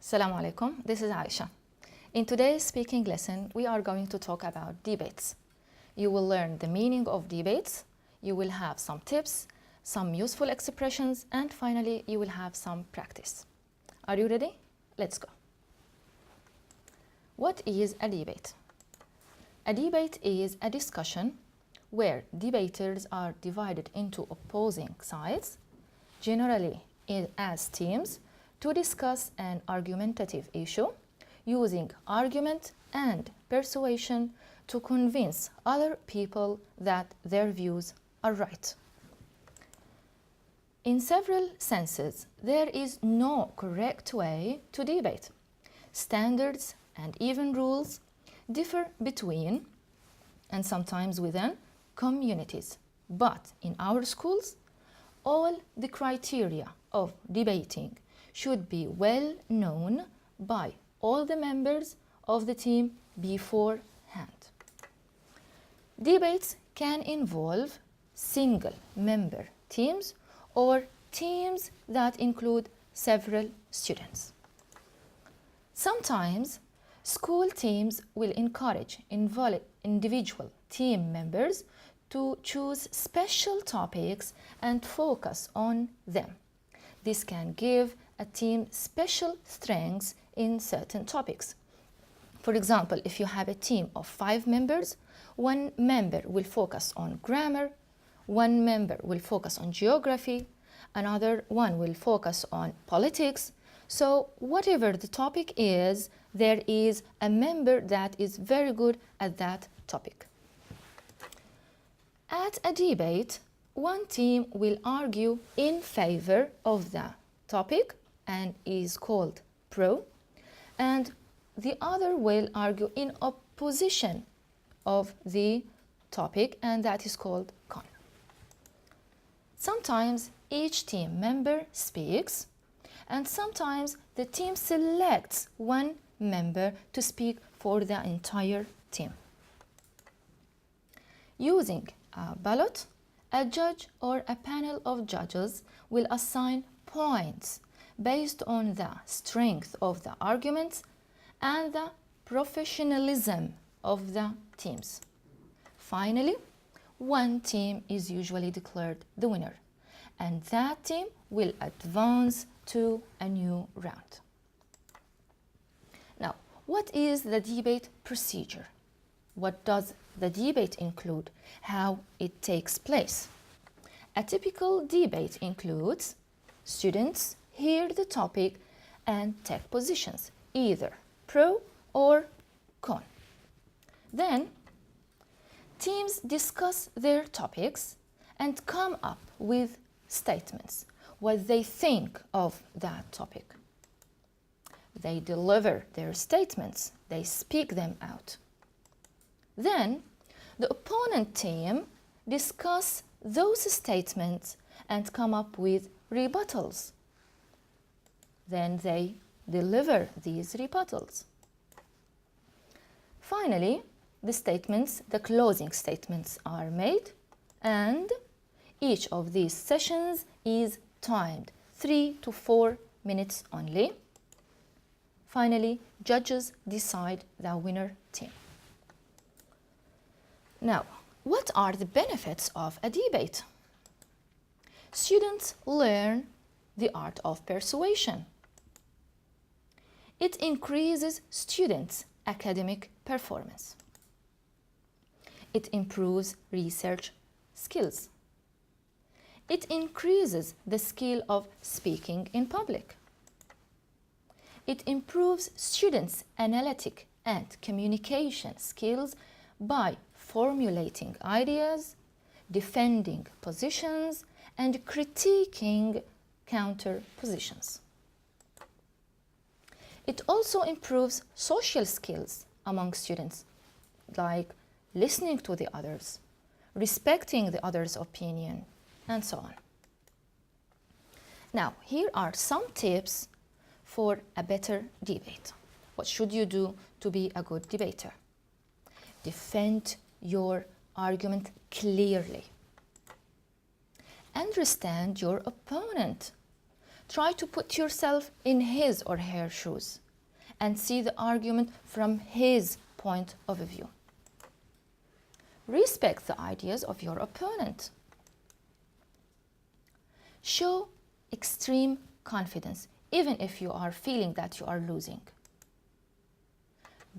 Assalamu alaikum, this is Aisha. In today's speaking lesson, we are going to talk about debates. You will learn the meaning of debates, you will have some tips, some useful expressions, and finally you will have some practice. Are you ready? Let's go. What is a debate? A debate is a discussion where debaters are divided into opposing sides, generally as teams, to discuss an argumentative issue using argument and persuasion to convince other people that their views are right. In several senses, there is no correct way to debate. Standards and even rules differ between and sometimes within communities. But in our schools, all the criteria of debating should be well known by all the members of the team beforehand. Debates can involve single-member teams or teams that include several students. Sometimes, school teams will encourage individual team members to choose special topics and focus on them. This can give a team special strengths in certain topics. For example, if you have a team of 5 members, one member will focus on grammar, one member will focus on geography, another one will focus on politics. So whatever the topic is, there is a member that is very good at that topic. At a debate, one team will argue in favor of the topic and is called pro, and the other will argue in opposition of the topic, and that is called con. Sometimes each team member speaks, and sometimes the team selects one member to speak for the entire team. Using a ballot, a judge or a panel of judges will assign points based on the strength of the arguments and the professionalism of the teams. Finally, one team is usually declared the winner, and that team will advance to a new round. Now, what is the debate procedure? What does the debate include? How it takes place? A typical debate includes students hear the topic and take positions, either pro or con. Then, teams discuss their topics and come up with statements, what they think of that topic. They deliver their statements, they speak them out. Then, the opponent team discuss those statements and come up with rebuttals. Then they deliver these rebuttals. Finally, the closing statements are made, and each of these sessions is timed 3 to 4 minutes only. Finally, judges decide the winner team. Now, what are the benefits of a debate? Students learn the art of persuasion. It increases students' academic performance. It improves research skills. It increases the skill of speaking in public. It improves students' analytic and communication skills by formulating ideas, defending positions, and critiquing counter positions. It also improves social skills among students, like listening to the others, respecting the other's opinion, and so on. Now, here are some tips for a better debate. What should you do to be a good debater? Defend your argument clearly. Understand your opponent. Try to put yourself in his or her shoes and see the argument from his point of view. Respect the ideas of your opponent. Show extreme confidence, even if you are feeling that you are losing.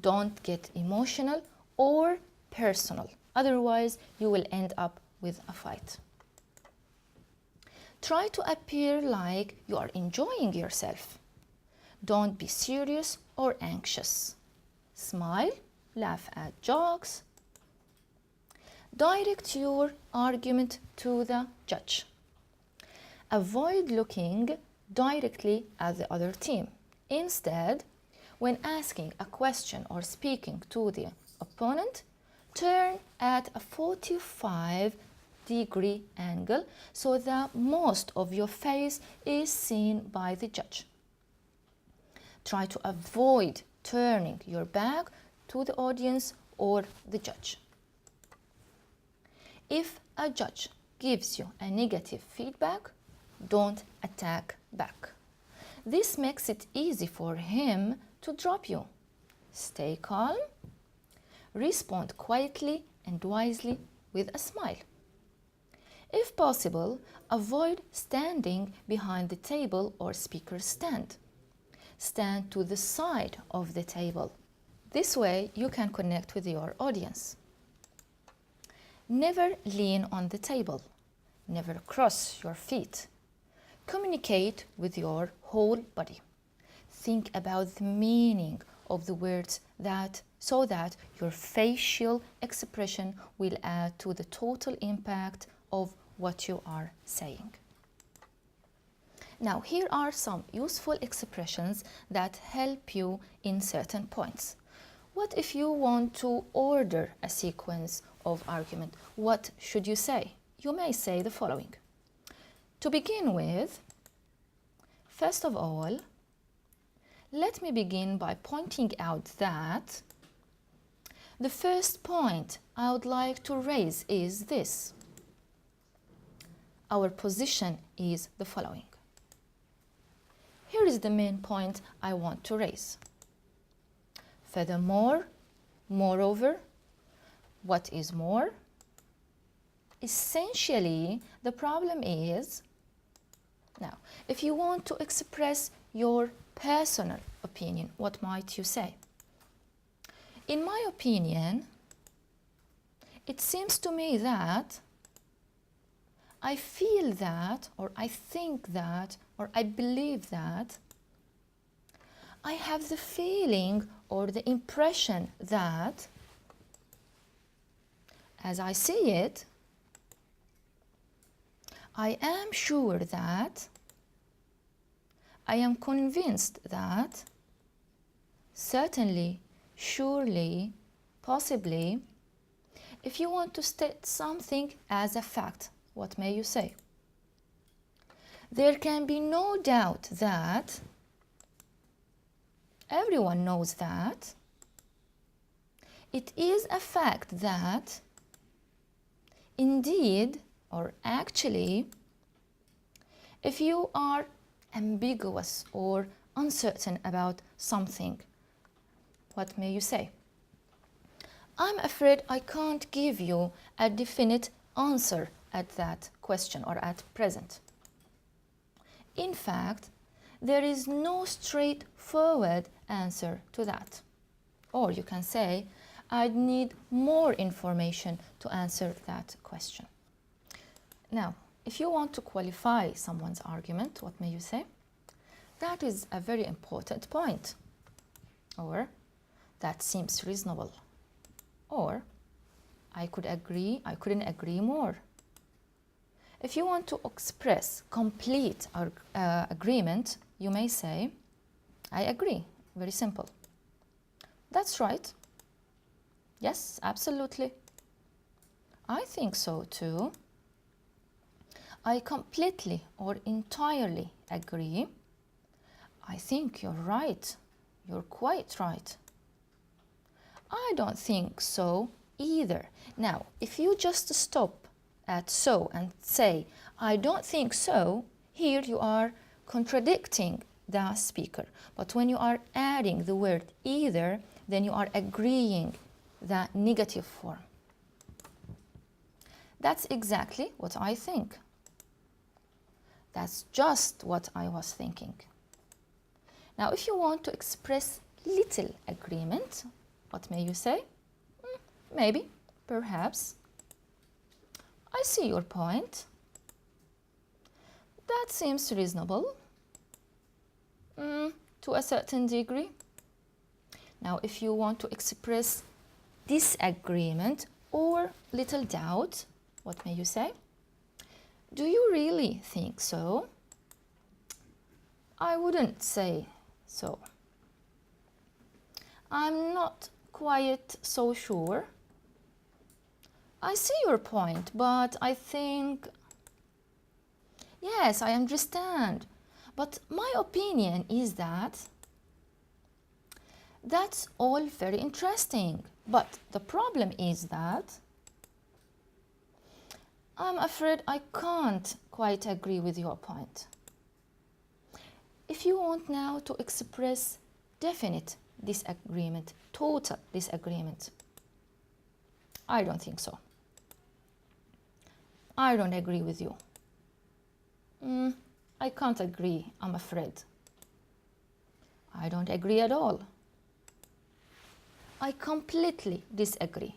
Don't get emotional or personal, otherwise you will end up with a fight. Try to appear like you are enjoying yourself. Don't be serious or anxious. Smile, laugh at jokes. Direct your argument to the judge. Avoid looking directly at the other team. Instead, when asking a question or speaking to the opponent, turn at a 45-degree angle so that most of your face is seen by the judge. Try to avoid turning your back to the audience or the judge. If a judge gives you a negative feedback, don't attack back. This makes it easy for him to drop you. Stay calm. Respond quietly and wisely with a smile. If possible, avoid standing behind the table or speaker's stand. Stand to the side of the table. This way you can connect with your audience. Never lean on the table. Never cross your feet. Communicate with your whole body. Think about the meaning of the words so that your facial expression will add to the total impact of what you are saying. Now, here are some useful expressions that help you in certain points. What if you want to order a sequence of argument? What should you say? You may say the following. To begin with, first of all, let me begin by pointing out that the first point I would like to raise is this. Our position is the following. Here is the main point I want to raise. Furthermore, moreover, what is more? Essentially, the problem is, now, if you want to express your personal opinion, what might you say? In my opinion, it seems to me that I feel that, or I think that, or I believe that, I have the feeling or the impression that, as I see it, I am sure that, I am convinced that, certainly, surely, possibly. If you want to state something as a fact, what may you say? There can be no doubt that everyone knows that it is a fact that indeed or actually, if you are ambiguous or uncertain about something, what may you say? I'm afraid I can't give you a definite answer at that question or at present. In fact, there is no straightforward answer to that. Or you can say, I'd need more information to answer that question. Now, if you want to qualify someone's argument, what may you say? That is a very important point. Or, that seems reasonable. Or, I couldn't agree more. If you want to express complete agreement, you may say, I agree. Very simple. That's right. Yes, absolutely. I think so too. I completely or entirely agree. I think you're right. You're quite right. I don't think so either. Now, if you just stop at so and say, I don't think so, here you are contradicting the speaker. But when you are adding the word either, then you are agreeing the negative form. That's exactly what I think. That's just what I was thinking. Now, if you want to express little agreement, what may you say? Maybe, perhaps. I see your point. That seems reasonable. To a certain degree. Now, if you want to express disagreement or little doubt, what may you say? Do you really think so? I wouldn't say so. I'm not quite so sure. I see your point, but I think... Yes, I understand. But my opinion is that that's all very interesting. But the problem is that I'm afraid I can't quite agree with your point. If you want now to express definite disagreement, total disagreement, I don't think so. I don't agree with you. I can't agree, I'm afraid. I don't agree at all. I completely disagree.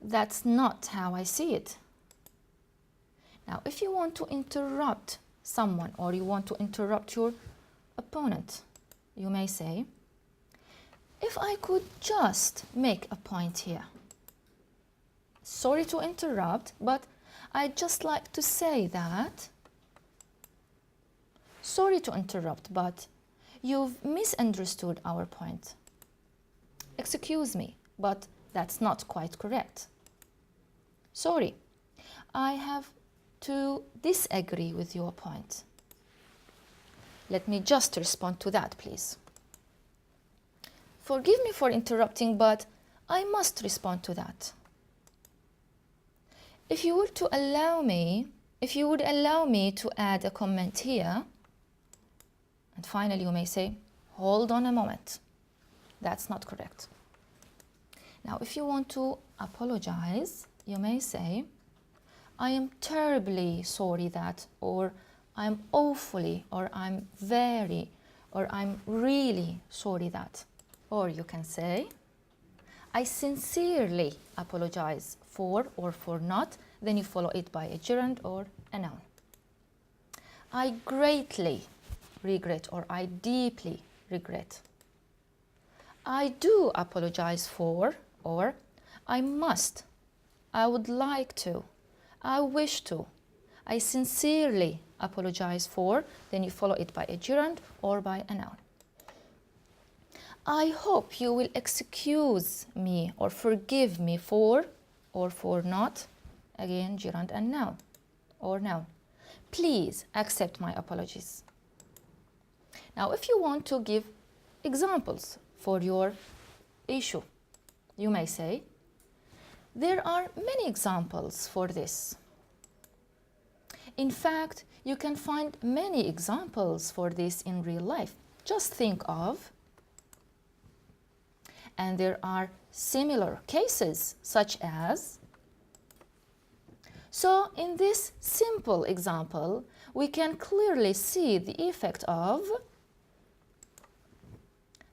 That's not how I see it. Now, if you want to interrupt someone or you want to interrupt your opponent, you may say, if I could just make a point here. Sorry to interrupt, but I'd just like to say that. Sorry to interrupt, but you've misunderstood our point. Excuse me, but that's not quite correct. Sorry, I have to disagree with your point. Let me just respond to that, please. Forgive me for interrupting, but I must respond to that. If you would allow me to add a comment here, and finally you may say, hold on a moment. That's not correct. Now, if you want to apologize, you may say, I am terribly sorry that, or I'm awfully, or I'm very, or I'm really sorry that. Or you can say, I sincerely apologize for or for not, then you follow it by a gerund or a noun. I greatly regret or I deeply regret. I do apologize for, or I must, I would like to, I wish to, I sincerely apologize for, then you follow it by a gerund or by a noun. I hope you will excuse me or forgive me for or for not, again gerund and noun or noun. Please accept my apologies. Now, if you want to give examples for your issue, you may say, there are many examples for this. In fact, you can find many examples for this in real life. Just think of, and there are similar cases such as. So in this simple example, we can clearly see the effect of.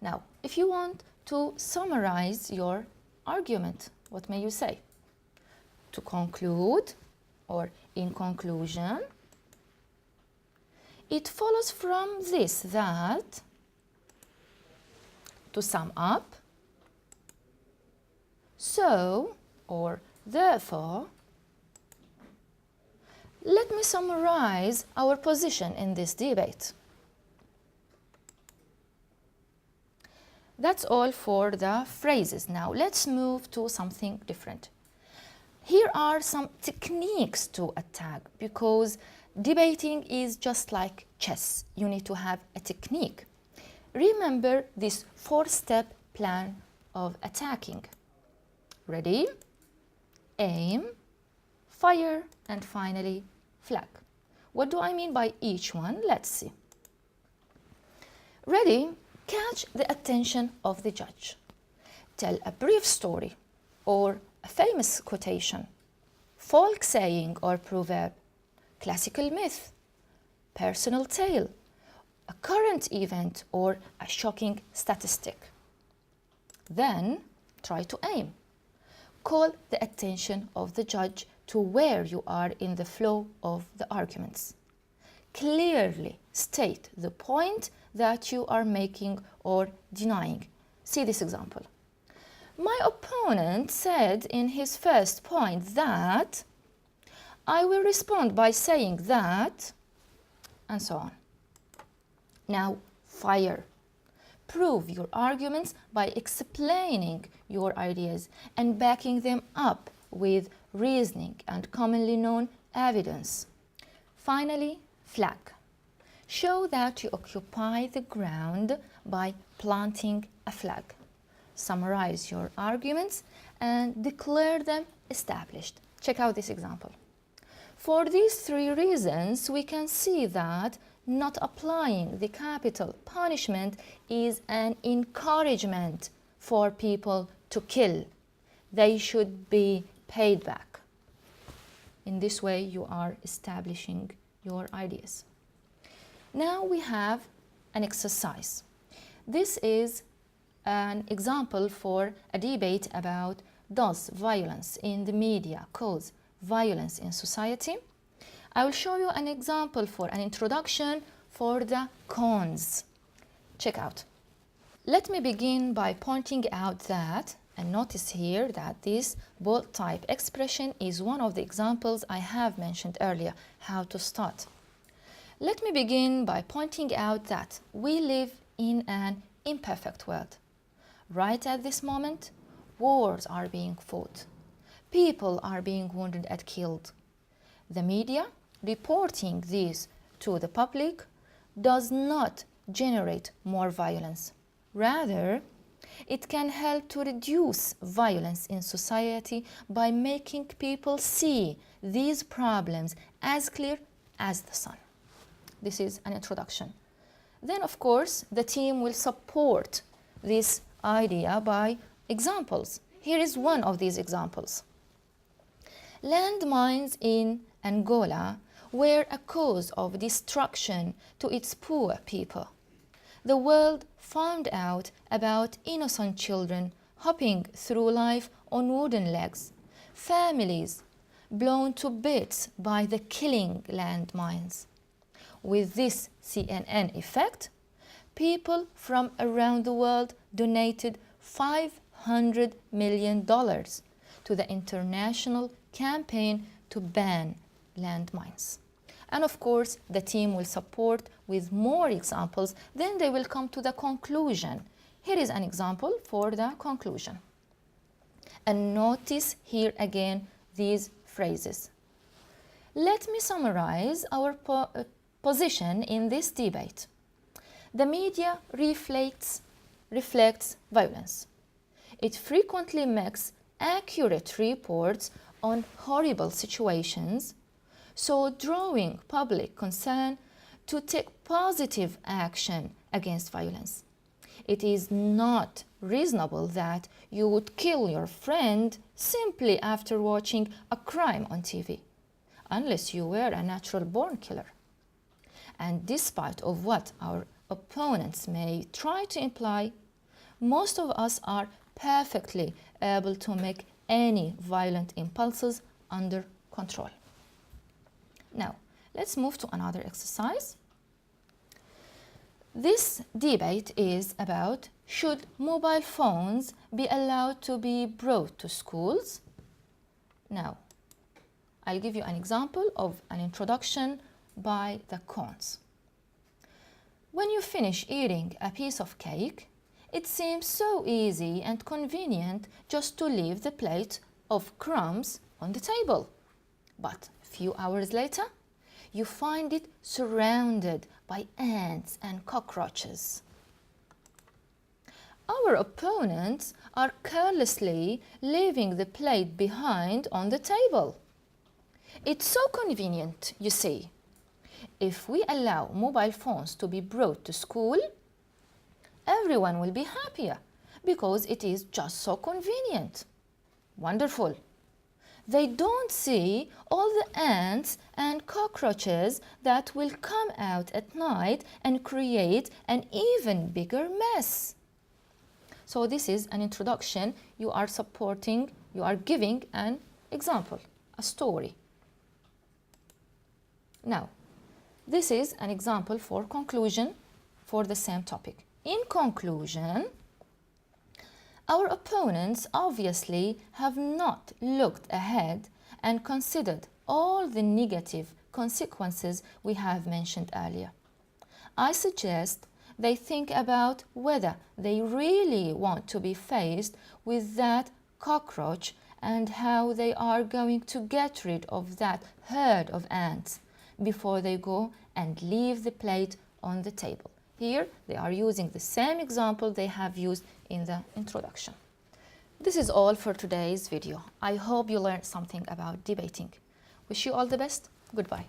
Now, if you want to summarize your argument, what may you say? To conclude, or in conclusion, it follows from this that, to sum up, so, or therefore, let me summarize our position in this debate. That's all for the phrases. Now let's move to something different. Here are some techniques to attack, because debating is just like chess. You need to have a technique. Remember this 4-step plan of attacking. Ready, aim, fire, and finally flag. What do I mean by each one? Let's see. Ready? Catch the attention of the judge. Tell a brief story or a famous quotation, folk saying or proverb, classical myth, personal tale, a current event or a shocking statistic. Then try to aim. Call the attention of the judge to where you are in the flow of the arguments. Clearly state the point that you are making or denying. See this example. My opponent said in his first point that, I will respond by saying that, and so on. Now, fire. Prove your arguments by explaining your ideas and backing them up with reasoning and commonly known evidence. Finally, flag. Show that you occupy the ground by planting a flag. Summarize your arguments and declare them established. Check out this example. For these three reasons, we can see that not applying the capital punishment is an encouragement for people to kill. They should be paid back. In this way, you are establishing your ideas. Now we have an exercise. This is an example for a debate about, does violence in the media cause violence in society? I will show you an example for an introduction for the cons. Check out. Let me begin by pointing out that, and notice here that this bold type expression is one of the examples I have mentioned earlier, how to start. Let me begin by pointing out that we live in an imperfect world. Right at this moment, wars are being fought. People are being wounded and killed. The media reporting this to the public does not generate more violence. Rather, it can help to reduce violence in society by making people see these problems as clear as the sun. This is an introduction. Then, of course, the team will support this idea by examples. Here is one of these examples. Landmines in Angola were a cause of destruction to its poor people. The world found out about innocent children hopping through life on wooden legs, families blown to bits by the killing landmines. With this CNN effect, people from around the world donated $500 million to the international campaign to ban landmines. And of course, the team will support with more examples, then they will come to the conclusion. Here is an example for the conclusion. And notice here again these phrases. Let me summarize our position in this debate. The media reflects violence. It frequently makes accurate reports on horrible situations, so drawing public concern to take positive action against violence. It is not reasonable that you would kill your friend simply after watching a crime on TV, unless you were a natural-born killer. And despite of what our opponents may try to imply, most of us are perfectly able to make any violent impulses under control. Now, let's move to another exercise. This debate is about, should mobile phones be allowed to be brought to schools? Now, I'll give you an example of an introduction by the cons. When you finish eating a piece of cake, it seems so easy and convenient just to leave the plate of crumbs on the table. But a few hours later, you find it surrounded by ants and cockroaches. Our opponents are carelessly leaving the plate behind on the table. It's so convenient, you see. if we allow mobile phones to be brought to school, everyone will be happier because it is just so convenient. Wonderful. They don't see all the ants and cockroaches that will come out at night and create an even bigger mess. So this is an introduction. You are giving an example, a story. Now, this is an example for conclusion for the same topic. In conclusion, our opponents obviously have not looked ahead and considered all the negative consequences we have mentioned earlier. I suggest they think about whether they really want to be faced with that cockroach and how they are going to get rid of that herd of ants before they go and leave the plate on the table. Here they are using the same example they have used in the introduction. This is all for today's video. I hope you learned something about debating. Wish you all the best. Goodbye.